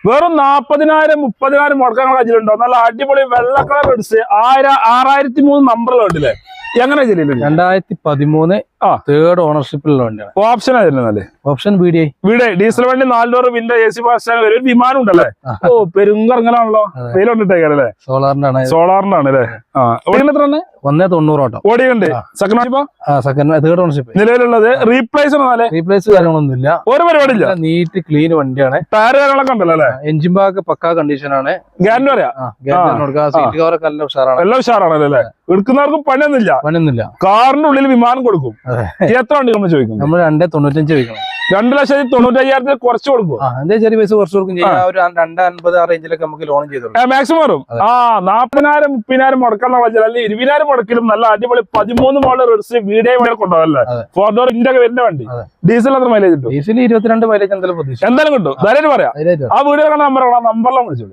വെറും 40,000 30,000 മുടക്കാൻ കയ്യിലുണ്ടോ? നല്ല അടിപൊളി വെള്ള കളർ എടുത്ത് 6003 നമ്പറുള്ള വണ്ടിയില്ലേ? എങ്ങനെ ചെയ്യില്ല? 2013 തേർഡ് ഓണർഷിപ്പിലുള്ള വണ്ടിയാണ്. ഓപ്ഷൻ ആയിരുന്നല്ലേ? ഓപ്ഷൻ വീഡിയോ ഡീസൽ വണ്ടി 4 ഡോർ വിൻഡോ AC ഫാസ്റ്റ് ഒരു വിമാനം ഉണ്ടല്ലേ? ഓ പെരുങ്കറങ്ങനാണല്ലോ. വെയിലുണ്ടിട്ടേക്കാരല്ലേ? സോളാറിന്റെ ആണ് അല്ലേ? എത്ര 190 ഓട്ടം ഓടിയുണ്ട്. സെക്കൻഡ് തേർഡ് ഓണർഷിപ്പ് നിലവിലുള്ളത്. റീപ്ലേസ് കാര്യങ്ങളൊന്നുമില്ല, ഒരു പരിപാടിയില്ല. നീറ്റ് ക്ലീൻ വണ്ടിയാണ്. ടയർ കാര്യങ്ങളൊക്കെ ഉണ്ടല്ലോ അല്ലേ? എഞ്ചിൻ ഭാഗം പക്കാ കണ്ടീഷൻ ആണ്. ഗ്യാരണ്ടി പറയാം. സീറ്റ് കവറൊക്കെ നല്ല ഉഷാറാണ്. എല്ലാം ഉഷാറാണല്ലോ അല്ലേ? എടുക്കുന്നവർക്കും പണിയൊന്നുമില്ല. കാറിന്റെ ഉള്ളിൽ വിമാനം കൊടുക്കും. എത്ര വണ്ടി നമ്മൾ ചോദിക്കും? നമ്മൾ 295 ചോദിക്കണം. 2,95,000 കുറച്ച് കൊടുക്കും. എന്തേ ചെറിയ പൈസ കുറച്ച് കൊടുക്കും. 250 ആ റേഞ്ചിലൊക്കെ നമുക്ക് ലോൺ ചെയ്തു മാക്സിമം വരും. 40,000 30,000 മുടക്കാനുള്ള വച്ചാൽ അല്ലെങ്കിൽ 20,000 മുടക്കിലും നല്ല അടിപൊളി 13 മോഡൽ റിഡ്സ് വീഡിയോ വരെ കൊണ്ടുപോകല്ലേ? 4 ഡോർ ഇന്ത്യ വരുന്ന വണ്ടി. ഡീസൽ എത്ര മൈലേജ് കിട്ടും? ഡീസൽ 22 മൈലേജ് എന്തായാലും കിട്ടും. ധൈര്യം പറയാം. ആ വീഡിയോ നമ്പറിലാണ് വിളിച്ചോളൂ.